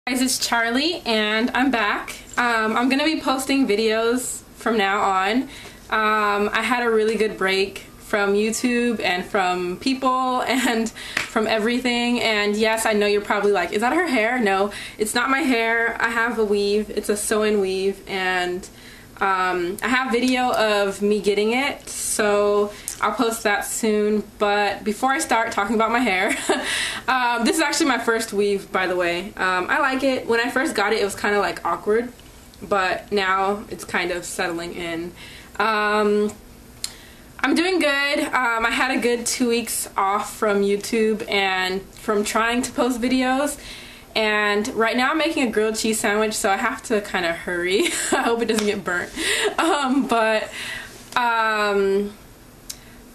Guys, it's Charlie and I'm back. I'm gonna be posting videos from now on. I had a really good break from YouTube and from people and from everything, and yes, I know you're probably like, is that her hair? No, it's not my hair. I have a weave. It's a sew-in weave, and I have video of me getting it, so I'll post that soon. But before I start talking about my hair, this is actually my first weave, by the way. I like it. When I first got it, it was kind of like awkward, but now it's kind of settling in. I'm doing good. I had a good 2 weeks off from YouTube and from trying to post videos. And right now I'm making a grilled cheese sandwich, so I have to kind of hurry. I hope it doesn't get burnt.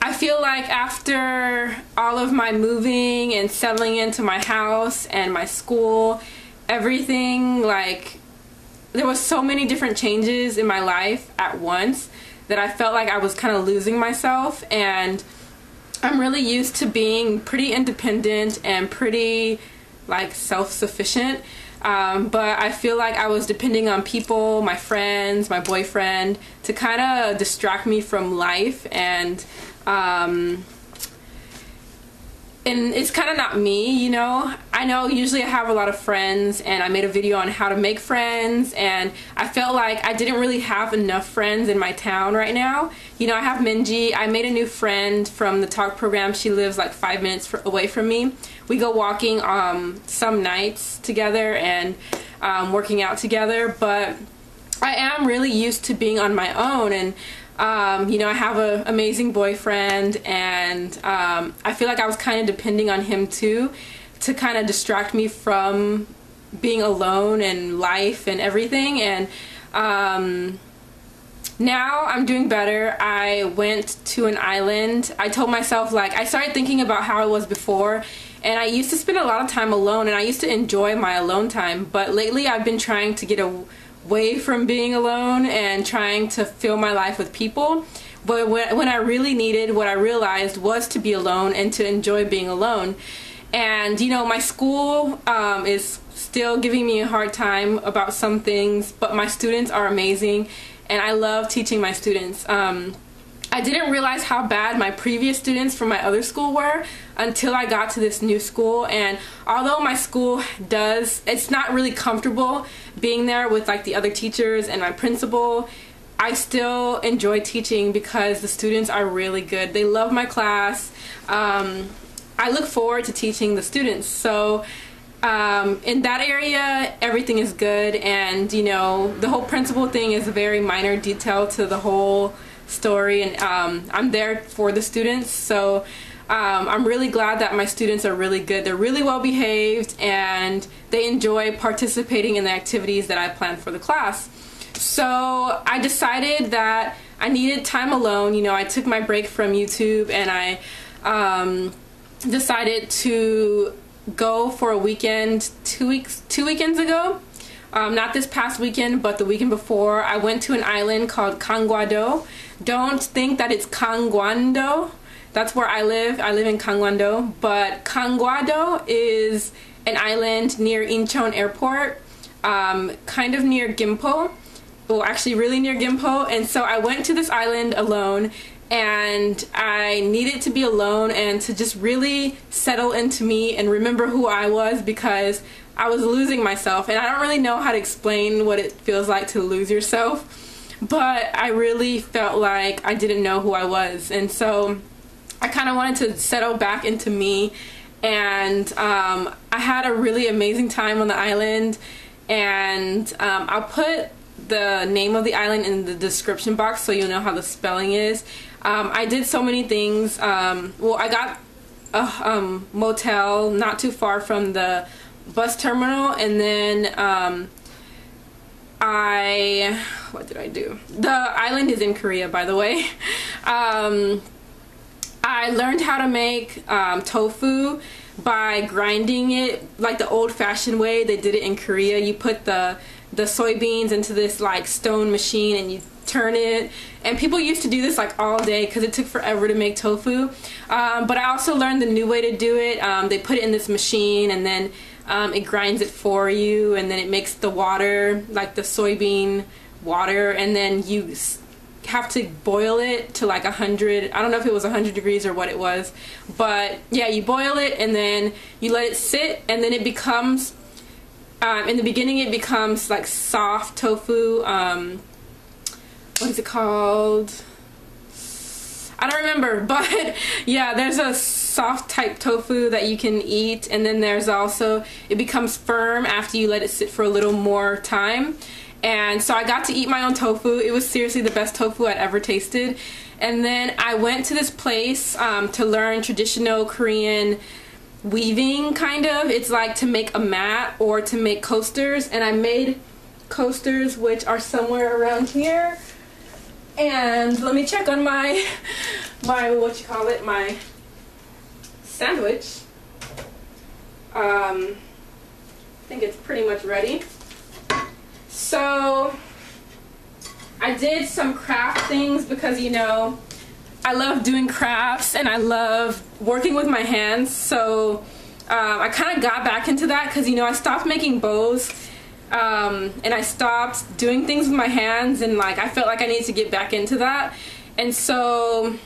I feel like after all of my moving and settling into my house and my school, everything, like, there was so many different changes in my life at once that I felt like I was kind of losing myself. And I'm really used to being pretty independent and pretty like self-sufficient, but I feel like I was depending on people, my friends, my boyfriend, to kind of distract me from life, and it's kind of not me, you know. I know usually I have a lot of friends, and I made a video on how to make friends, and I felt like I didn't really have enough friends in my town right now. You know, I have Minji. I made a new friend from the talk program. She lives like 5 minutes away from me. We go walking some nights together and working out together, but I am really used to being on my own, and you know, I have an amazing boyfriend, and I feel like I was kind of depending on him too to kind of distract me from being alone and life and everything. And now I'm doing better. I went to an island. I told myself, like, I started thinking about how it was before, and I used to spend a lot of time alone, and I used to enjoy my alone time, but lately I've been trying to get away from being alone and trying to fill my life with people. But when I really needed, what I realized was to be alone and to enjoy being alone. And you know, my school is still giving me a hard time about some things, but my students are amazing, and I love teaching my students. I didn't realize how bad my previous students from my other school were until I got to this new school. And although my school it's not really comfortable being there with like the other teachers and my principal, I still enjoy teaching because the students are really good. They love my class. I look forward to teaching the students. So in that area, everything is good, and you know, the whole principal thing is a very minor detail to the whole story, and I'm there for the students, so I'm really glad that my students are really good. They're really well behaved, and they enjoy participating in the activities that I plan for the class. So I decided that I needed time alone. You know, I took my break from YouTube, and I decided to go for a weekend two weekends ago. Not this past weekend, but the weekend before. I went to an island called Kangwado. Don't think that it's Kangwando. That's where I live. I live in Kangwando. But Kangwado is an island near Incheon Airport, kind of near Gimpo. Well, actually really near Gimpo. And so I went to this island alone, and I needed to be alone and to just really settle into me and remember who I was, because I was losing myself, and I don't really know how to explain what it feels like to lose yourself, but I really felt like I didn't know who I was. And so I kind of wanted to settle back into me, and I had a really amazing time on the island, and I'll put the name of the island in the description box so you'll know how the spelling is. I did so many things. Well, I got a motel not too far from the bus terminal, and then what did I do? The island is in Korea, by the way. I learned how to make tofu by grinding it like the old-fashioned way. They did it in Korea. You put the soybeans into this like stone machine, and you turn it, and people used to do this like all day because it took forever to make tofu. But I also learned the new way to do it. They put it in this machine, and then It grinds it for you, and then it makes the water, like the soybean water, and then you have to boil it to like 100, I don't know if it was 100 degrees or what it was, but yeah, you boil it and then you let it sit, and then it becomes, in the beginning it becomes like soft tofu, what is it called? I don't remember, but yeah, there's a soft type tofu that you can eat, and then there's also, it becomes firm after you let it sit for a little more time. And so I got to eat my own tofu. It was seriously the best tofu I'd ever tasted. And then I went to this place to learn traditional Korean weaving, kind of. It's like to make a mat or to make coasters. And I made coasters, which are somewhere around here. And let me check on my my sandwich. I think it's pretty much ready. So I did some craft things because, you know, I love doing crafts and I love working with my hands. So I kind of got back into that because, you know, I stopped making bows and I stopped doing things with my hands, and like I felt like I needed to get back into that. And so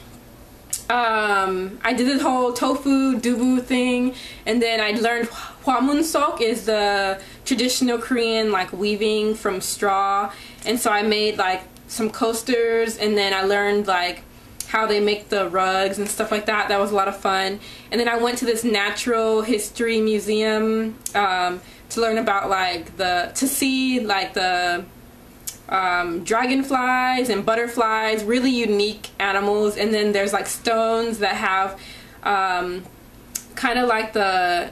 I did this whole tofu dubu thing, and then I learned hwamunsok is the traditional Korean like weaving from straw, and so I made like some coasters, and then I learned like how they make the rugs and stuff like that. That was a lot of fun. And then I went to this natural history museum to learn about like to see like the dragonflies and butterflies, really unique animals. And then there's like stones that have kind of like I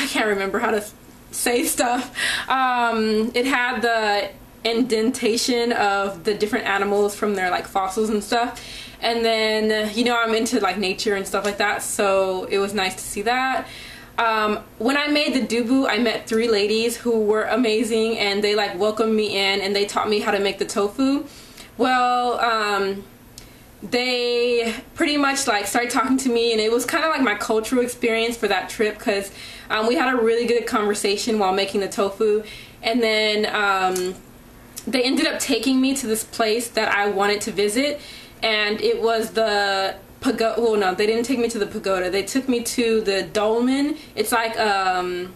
can't remember how to say stuff. It had the indentation of the different animals from their like fossils and stuff. And then, you know, I'm into like nature and stuff like that, so it was nice to see that. When I made the dubu, I met 3 ladies who were amazing, and they like welcomed me in and they taught me how to make the tofu. Well, they pretty much like started talking to me, and it was kind of like my cultural experience for that trip, because we had a really good conversation while making the tofu. And then they ended up taking me to this place that I wanted to visit, and it was the pagoda. Well, no, they didn't take me to the pagoda. They took me to the dolmen. It's like a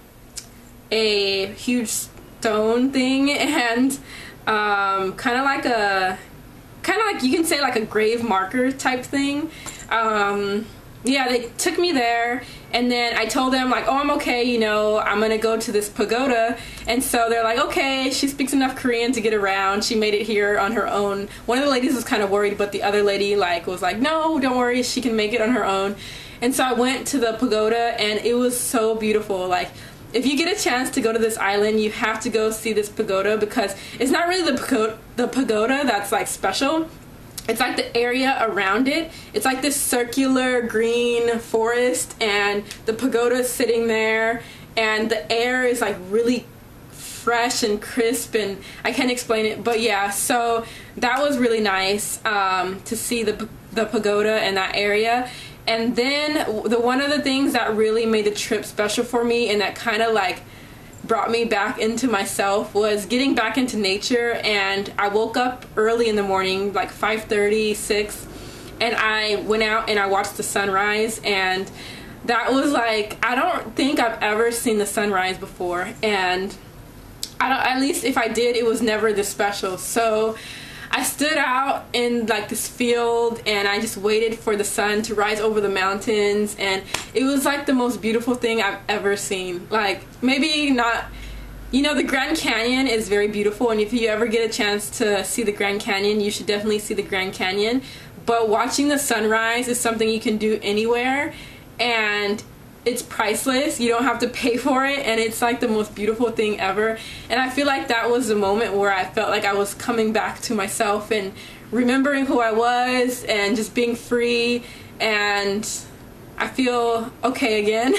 huge stone thing, and kind of like you can say like a grave marker type thing. Yeah, they took me there, and then I told them like, oh, I'm okay, you know, I'm gonna go to this pagoda. And so they're like, okay, she speaks enough Korean to get around. She made it here on her own. One of the ladies was kind of worried, but the other lady like was like, no, don't worry, she can make it on her own. And so I went to the pagoda, and it was so beautiful. Like, if you get a chance to go to this island, you have to go see this pagoda, because it's not really the pagoda that's like special. It's like the area around it. It's like this circular green forest, and the pagoda is sitting there, and the air is like really fresh and crisp, and I can't explain it, but yeah, so that was really nice to see the pagoda and that area. And then one of the things that really made the trip special for me, and that kind of like brought me back into myself, was getting back into nature. And I woke up early in the morning, like 5:30, 6, and I went out and I watched the sunrise, and that was like, I don't think I've ever seen the sunrise before, and at least if I did, it was never this special. So I stood out in like this field, and I just waited for the sun to rise over the mountains, and it was like the most beautiful thing I've ever seen. Like, maybe not, you know, the Grand Canyon is very beautiful, and if you ever get a chance to see the Grand Canyon, you should definitely see the Grand Canyon. But watching the sunrise is something you can do anywhere, and it's priceless. You don't have to pay for it, and it's like the most beautiful thing ever. And I feel like that was the moment where I felt like I was coming back to myself and remembering who I was and just being free, and I feel okay again.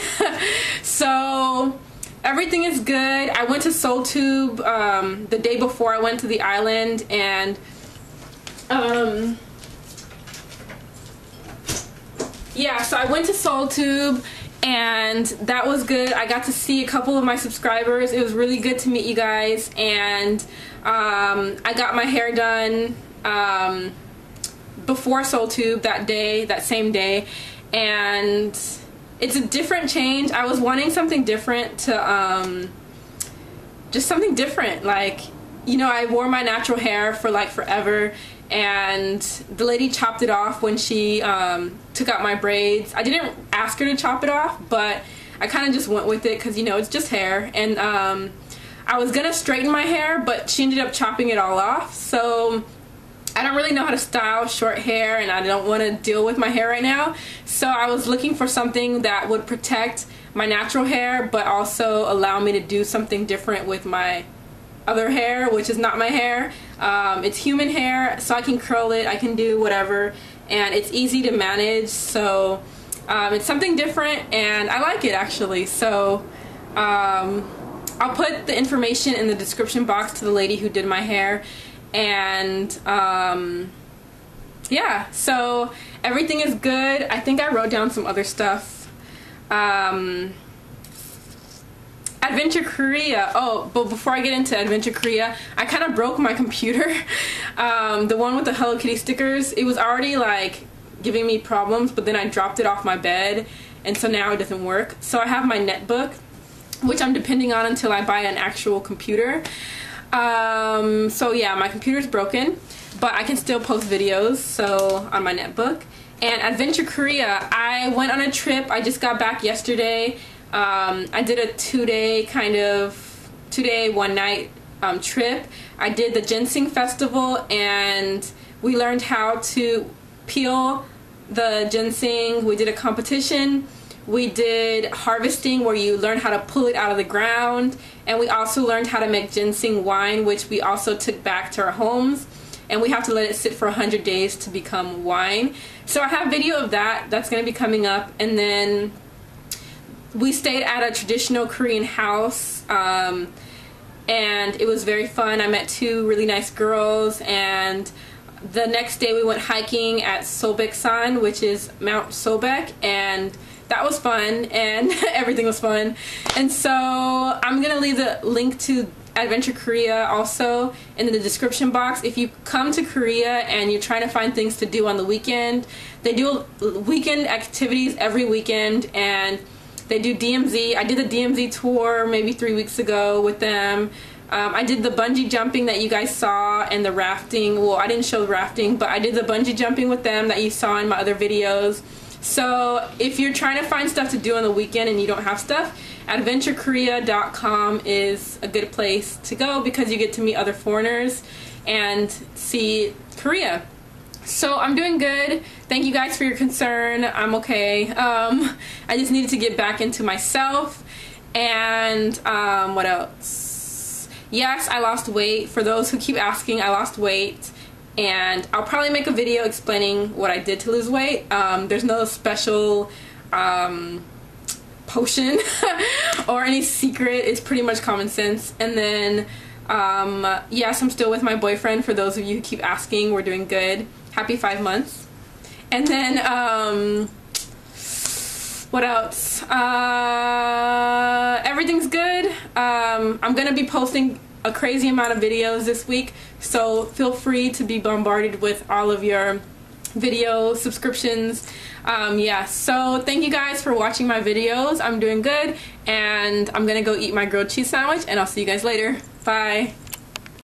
So everything is good. I went to Seoul Tube the day before I went to the island, and yeah, so I went to Seoul Tube, and that was good. I got to see a couple of my subscribers. It was really good to meet you guys, and I got my hair done before SoulTube that same day, and it's a different change. I was wanting something different to just something different. Like, you know, I wore my natural hair for like forever, and the lady chopped it off when she took out my braids. I didn't ask her to chop it off, but I kind of just went with it because, you know, it's just hair. And I was gonna straighten my hair, but she ended up chopping it all off. So I don't really know how to style short hair, and I don't want to deal with my hair right now. So I was looking for something that would protect my natural hair but also allow me to do something different with my other hair, which is not my hair. It's human hair, so I can curl it, I can do whatever, and it's easy to manage. So it's something different, and I like it actually. So I'll put the information in the description box to the lady who did my hair. And yeah, so everything is good. I think I wrote down some other stuff. Adventure Korea. Oh, but before I get into Adventure Korea, I kind of broke my computer. The one with the Hello Kitty stickers. It was already like giving me problems, but then I dropped it off my bed, and so now it doesn't work. So I have my netbook, which I'm depending on until I buy an actual computer. So yeah, my computer's broken, but I can still post videos, so on my netbook. And Adventure Korea, I went on a trip. I just got back yesterday. I did a two-day, one-night trip. I did the ginseng festival, and we learned how to peel the ginseng. We did a competition. We did harvesting, where you learn how to pull it out of the ground, and we also learned how to make ginseng wine, which we also took back to our homes, and we have to let it sit for 100 days to become wine. So I have video of that. That's going to be coming up. And then we stayed at a traditional Korean house, and it was very fun. I met two really nice girls, and the next day we went hiking at Sobaek-san, which is Mount Sobaek, and that was fun, and everything was fun. And so I'm gonna leave the link to Adventure Korea also in the description box. If you come to Korea and you're trying to find things to do on the weekend, they do weekend activities every weekend, and they do DMZ. I did the DMZ tour maybe 3 weeks ago with them. I did the bungee jumping that you guys saw, and the rafting. Well, I didn't show rafting, but I did the bungee jumping with them that you saw in my other videos. So if you're trying to find stuff to do on the weekend and you don't have stuff, adventurekorea.com is a good place to go, because you get to meet other foreigners and see Korea. So I'm doing good. Thank you guys for your concern. I'm okay. I just needed to get back into myself. And what else? Yes, I lost weight. For those who keep asking, I lost weight. And I'll probably make a video explaining what I did to lose weight. There's no special potion or any secret. It's pretty much common sense. And then yes, I'm still with my boyfriend. For those of you who keep asking, we're doing good. Happy 5 months. And then what else? Everything's good. I'm gonna be posting a crazy amount of videos this week, so feel free to be bombarded with all of your video subscriptions. Yeah, so thank you guys for watching my videos. I'm doing good, and I'm gonna go eat my grilled cheese sandwich, and I'll see you guys later. Bye.